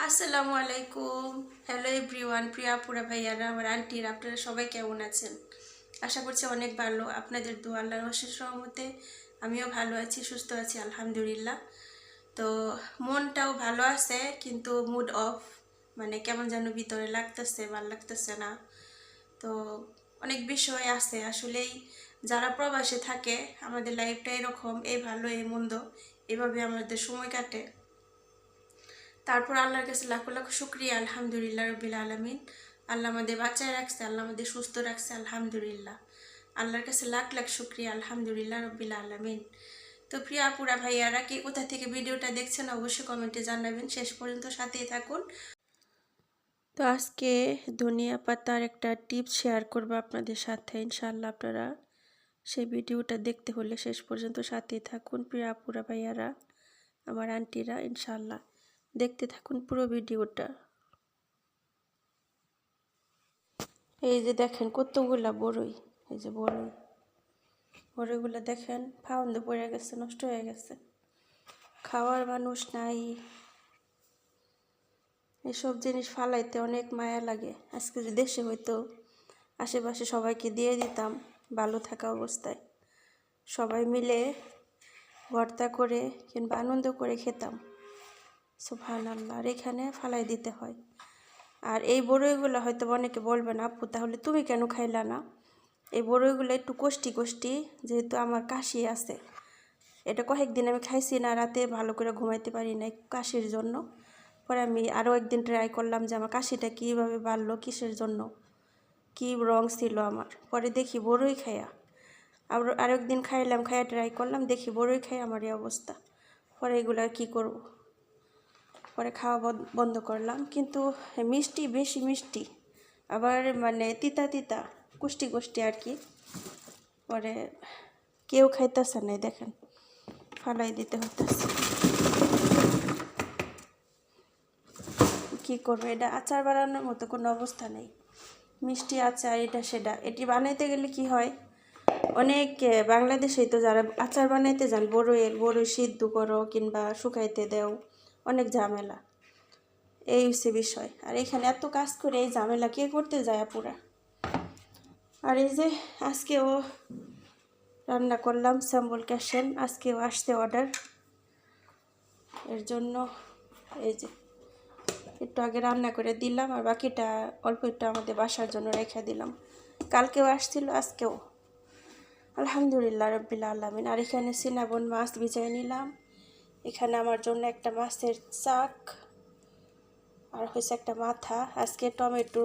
আসসালামু আলাইকুম। Hello everyone, প্রিয়া পুরা ভাইয়ারা, আমার আন্টির, আপনারা সবাই কেমন আছেন? আশা করছি অনেক ভালো। আপনাদের দোয়া, আল্লাহর অশেষ রহমতে আমিও ভালো আছি, সুস্থ আছি আলহামদুলিল্লাহ। তো মনটাও ভালো আছে, কিন্তু মুড অফ, মানে কেমন যেন ভিতরে লাগতেছে, ভালো লাগতেছে না। তো অনেক বিষয় আছে আসলেই। যারা প্রবাসে থাকে, আমাদের লাইফটা এরকম, এই ভালো এই মন্দ, এভাবে আমাদের সময় কাটে। তারপর আল্লাহর কাছে লাখ লাখ শুক্রিয়া, আলহামদুলিল্লাহ রবিল আলমিন। আল্লাহ আমাদের বাঁচায় রাখছে, আল্লাহ আমাদের সুস্থ রাখছে, আলহামদুলিল্লাহ। আল্লাহর কাছে লাখ লাখ শুক্রিয়া, আলহামদুলিল্লাহ রবিল আলমিন। তো প্রিয়া আপুরা ভাইয়ারা, কি কোথা থেকে ভিডিওটা দেখছেন অবশ্যই কমেন্টে জানাবেন, শেষ পর্যন্ত সাথেই থাকুন। তো আজকে ধনিয়া পাতার একটা টিপস শেয়ার করবো আপনাদের সাথে, ইনশাআল্লাহ আপনারা সেই ভিডিওটা দেখতে হলে শেষ পর্যন্ত সাথেই থাকুন। প্রিয়া আপুরা ভাইয়ারা, আমার আন্টিরা, ইনশাআল্লাহ দেখতে থাকুন পুরো ভিডিওটা। এই যে দেখেন কতগুলা বড়ই, এই যে বড়ইগুলা দেখেন ফাউন্দে পড়ে গেছে, নষ্ট হয়ে গেছে, খাওয়ার মানুষ নাই। এসব জিনিস ফালাইতে অনেক মায়া লাগে। আজকে যদি দেশে হইতো, আশেপাশে সবাইকে দিয়ে দিতাম ভালো থাকা অবস্থায়, সবাই মিলে ভর্তা করে কিংবা আনন্দ করে খেতাম। সুবহানাল্লাহ। আর এখানে ফালাই দিতে হয়। আর এই বড়ইগুলো হয়তো অনেকে বলবেন, আপু তাহলে তুমি কেন খাইলা না? এই বড়ইগুলো একটু কষ্টি, যেহেতু আমার কাশি আছে। এটা কয়েকদিন আমি খাইছি না, রাতে ভালো করে ঘুমাইতে পারি না কাশির জন্য। পরে আমি আরও একদিন ট্রাই করলাম যে আমার কাশিটা কীভাবে বাড়লো, কিসের জন্য, কী রং ছিল আমার। পরে দেখি বড়ই খাইয়া, আরও একদিন খাইলাম, খাইয়া ট্রাই করলাম, দেখি বড়ই খাই আমার এই অবস্থা। পরে এগুলো আর কী করব, পরে খাওয়া বন্ধ করলাম। কিন্তু মিষ্টি, বেশি মিষ্টি, আবার মানে তিতা তিতা, কুষ্টি আর কি। পরে কেউ খাইতেছে না, দেখেন ফালাই দিতে হইতেছে। কী করবো, এটা আচার বানানোর মতো কোনো অবস্থা নেই। মিষ্টি আচার এটা সেটা, এটি বানাইতে গেলে কি হয়, অনেক বাংলাদেশেই তো যারা আচার বানাইতে যান, বড়ই সিদ্ধ করো কিংবা শুকাইতে দেও, অনেক ঝামেলা। এই হচ্ছে বিষয়। আর এখানে এত কাজ করে এই ঝামেলা কে করতে যায় পুরা। আর এই যে আজকেও রান্না করলাম স্যাম্বল ক্যাশন, আজকেও আসছে অর্ডার, এর জন্য এই যে একটু আগে রান্না করে দিলাম, আর বাকিটা অল্প একটু আমাদের বাসার জন্য রেখে দিলাম। কালকেও আসছিল, আজকেও আলহামদুলিল্লাহ রব্বিল আলামিন। আর এখানে সিনাবন মাছ ভিজাই নিলাম, এখানে আমার জন্য একটা মাছের চাক, আর হয়েছে একটা মাথা। আজকে টমেটো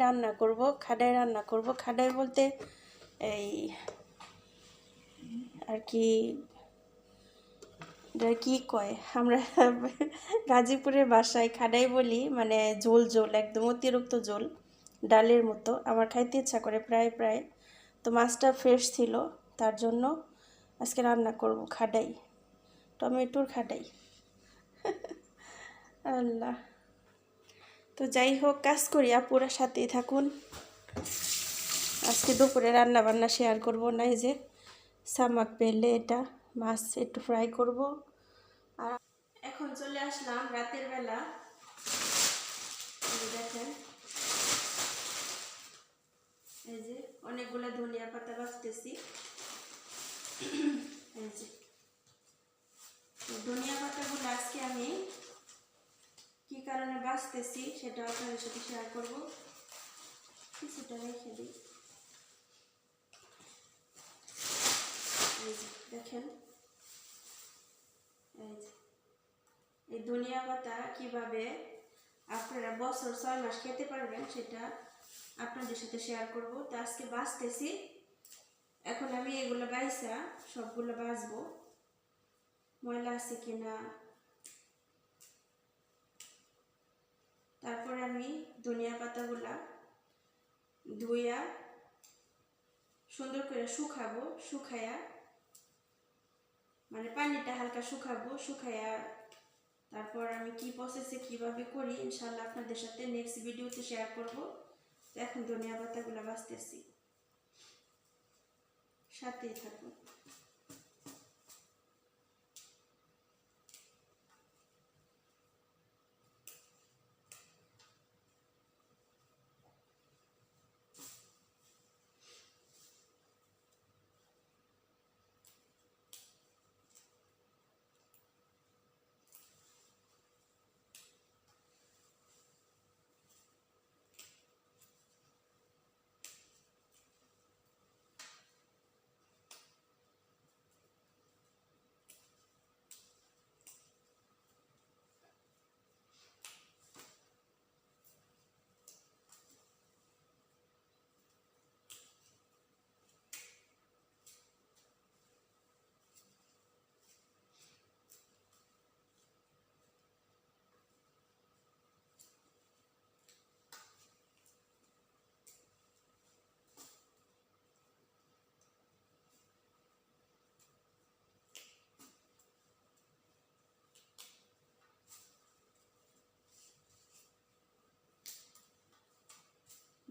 রান্না করব, খাডাই রান্না করব। খাডাই বলতে এই আর কি, কি কয় আমরা গাজীপুরের বাসায় খাডাই বলি, মানে ঝোল ঝোল, একদম অতিরিক্ত ঝোল, ডালের মতো। আমার খাইতে ইচ্ছা করে প্রায়। তো মাছটা ফ্রেশ ছিল, তার জন্য আজকে রান্না করব খাডাই, টমেটোর খাডাই। আল্লাহ। তো যাই হোক, কাজ করি, আপুরা সাথেই থাকুন। আজকে দুপুরে রান্না বান্না শেয়ার করব না। এই যে সামাক পেলে এটা মাছ একটু ফ্রাই করব। আর এখন চলে আসলাম রাতের বেলা, দেখেন এই যে অনেকগুলো ধনিয়া পাতা বাছতেছি। এই যে ধনিয়া পাতাগুলো আজকে আমি কি কারণে বাছতেছি সেটা আপনাদের সাথে শেয়ার করব। কিছুটা রেখে দিই। এই যে দেখেন, এই ধনিয়া পাতা কিভাবে আপনারা বছর 6 মাস খেতে পারবেন সেটা আপনাদের সাথে শেয়ার করব। তো আজকে বাছতেছি, এখন আমি এগুলো বাইসা সবগুলো বাছবো, ময়লা আছে কিনা। তারপরে আমি ধনিয়া পাতাগুলা ধুইয়া সুন্দর করে শুকাবো, শুকায়া মানে পানিটা হালকা শুকাবো, শুকায়া তারপর আমি কি প্রসেসে কিভাবে করি ইনশাআল্লাহ আপনাদের সাথে নেক্সট ভিডিওতে শেয়ার করব। এখন ধনিয়া পাতাগুলো বাছতেছি, সাথেই থাকুন।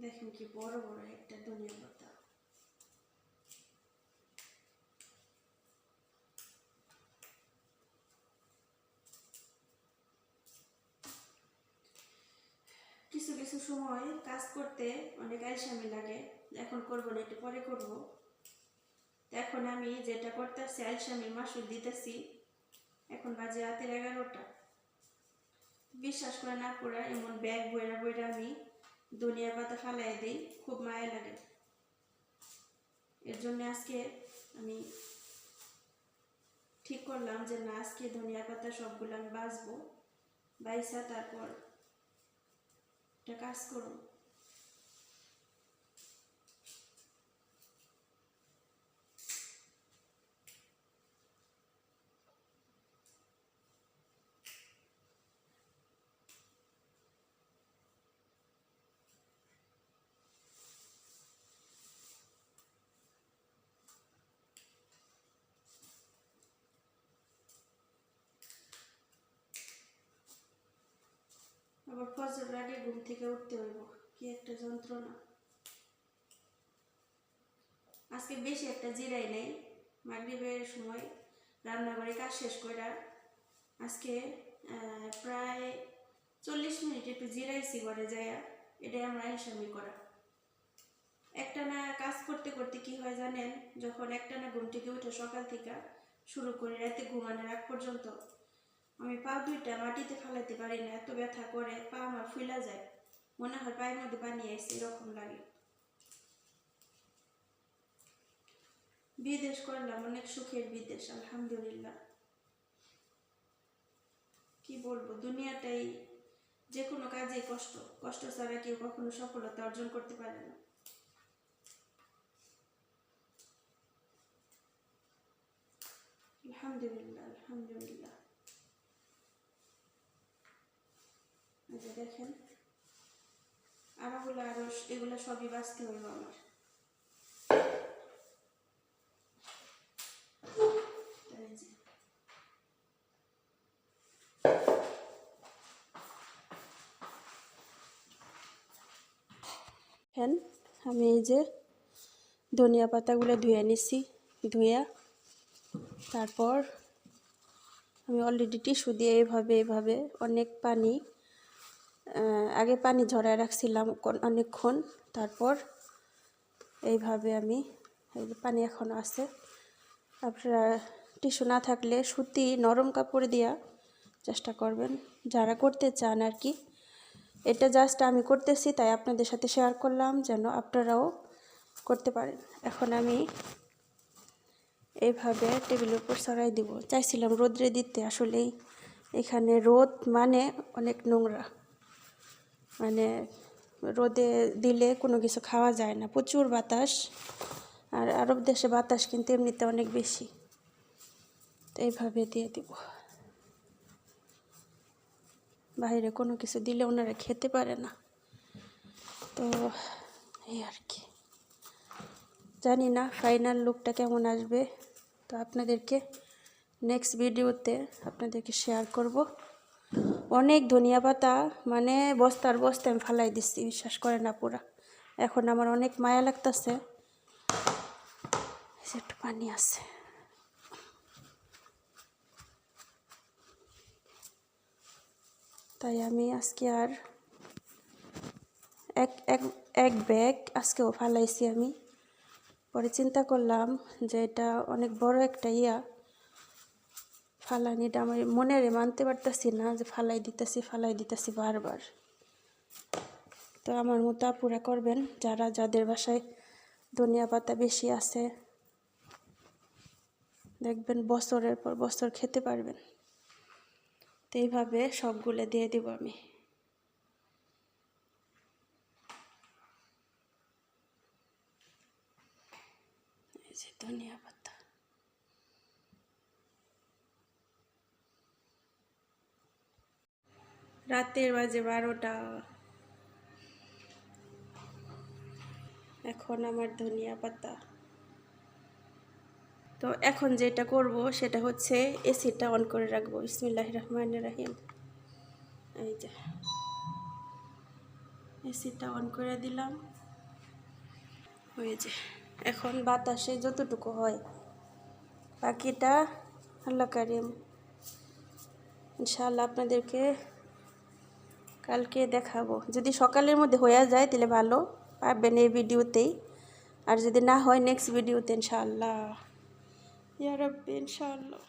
দেখেন কি বড় বড় একটা ধনিয়া পাতা। কিছু কিছু সময় কাজ করতে অনেক আলসামি লাগে, এখন করবো না, একটু পরে করবো। এখন আমি যেটা করতেছি আলসামি মাসুর দিতেছি। এখন বাজে রাতের 11টা। বিশ্বাস করে না পুরা এমন ব্যাগ বইরা বইরা আমি ধনিয়া পাতা ফালাই দিই, খুব মায়া লাগে। এর জন্য আজকে আমি ঠিক করলাম যে না, আজকে ধনিয়া পাতা সবগুলো আমি বাছবো, বাইসা তারপর একটা কাজ করব। আবার ফজরের আগে ঘুম থেকে উঠতে হইব, কি একটা যন্ত্রণা। আজকে বেশি একটা জিরাই নেই, মাগরিবের সময় রান্নাঘরে কাজ শেষ করে আজকে প্রায় 40 মিনিট একটু জিরাইছি ঘরে যাইয়া। এটাই আমরা আলসামি করা। একটানা কাজ করতে করতে কি হয় জানেন, যখন একটানা ঘুম থেকে উঠে সকাল থেকে শুরু করি রাতে ঘুমানোর আগ পর্যন্ত, আমি পা দুইটা মাটিতে ফেলাতে পারি না, এত ব্যথা করে, পা আমার ফুলা যায়, মনে হয় পায়ের মধ্যে পানি আইছে, এরকম লাগে। বিদেশ করলাম, অনেক সুখের বিদেশ, আলহামদুলিল্লাহ। কি বলবো, দুনিয়াটাই যে কোনো কাজে কষ্ট, কষ্ট ছাড়া কেউ কখনো সফলতা অর্জন করতে পারে না। আলহামদুলিল্লাহ, আলহামদুলিল্লাহ। দেখেন আরো এগুলা সবই বাঁচতে হইব আমার। আমি এই যে ধনিয়া পাতাগুলো ধুয়ে নিছি, ধুয়া তারপর আমি অলরেডি টিস্যু দিয়ে এভাবে অনেক পানি, আগে পানি ঝরায় রাখছিলাম অনেকক্ষণ, তারপর এইভাবে আমি, এই যে পানি এখনও আছে। আপনারা টিস্যু না থাকলে সুতি নরম কাপড় দিয়া চেষ্টা করবেন, যারা করতে চান আর কি। এটা জাস্ট আমি করতেছি তাই আপনাদের সাথে শেয়ার করলাম, যেন আপনারাও করতে পারেন। এখন আমি এইভাবে টেবিলের উপর ছড়াই দিব। চাইছিলাম রোদ্রে দিতে, আসলেই এখানে রোদ মানে অনেক নোংরা, মানে রোদে দিলে কোনো কিছু খাওয়া যায় না, প্রচুর বাতাস। আর আরব দেশে বাতাস কিন্তু এমনিতে অনেক বেশি। তো এইভাবে দিয়ে দিব। বাইরে কোনো কিছু দিলে ওনারা খেতে পারে না, তো এই আর কি। জানি না ফাইনাল লুকটা কেমন আসবে, তো আপনাদেরকে নেক্সট ভিডিওতে আপনাদেরকে শেয়ার করব। অনেক ধনিয়া পাতা, মানে বস্তার বস্তা আমি ফালাই দিচ্ছি, বিশ্বাস করে না পুরা। এখন আমার অনেক মায়া লাগতেছে, একটু পানি আছে। তাই আমি আজকে আর এক ব্যাগ আজকেও ফালাইছি আমি। পরে চিন্তা করলাম যে এটা অনেক বড় একটা ফালানিটা আমি মনেরে মানতে পারতেছি না, যে ফালাই দিতেছি বারবার। তো আমার মতো আপুরা করবেন, যাদের বাসায় ধনিয়া পাতা বেশি আছে, দেখবেন বছরের পর বছর খেতে পারবেন। তো এইভাবে সবগুলো দিয়ে দিব আমি। এই যে ধনিয়া পাতা, রাতের বাজে 12টা। এখন আমার ধনিয়া পাতা, তো এখন যেটা করব সেটা হচ্ছে এসিটা অন করে রাখবো। বিসমিল্লাহির রহমানির রহিম। এই যে এসিটা অন করে দিলাম। হয়ে যায়। এখন বাতাসে যতটুকু হয়, বাকিটা আল্লাহ কারিম ইনশাআল্লাহ আপনাদেরকে কালকে দেখাবো। যদি সকালের মধ্যে হয়ে যায় তাহলে ভালো, পাবেন এই ভিডিওতেই। আর যদি না হয় নেক্সট ভিডিওতে ইনশাআল্লাহ। ইয়া রাব্বি ইনশাআল্লাহ।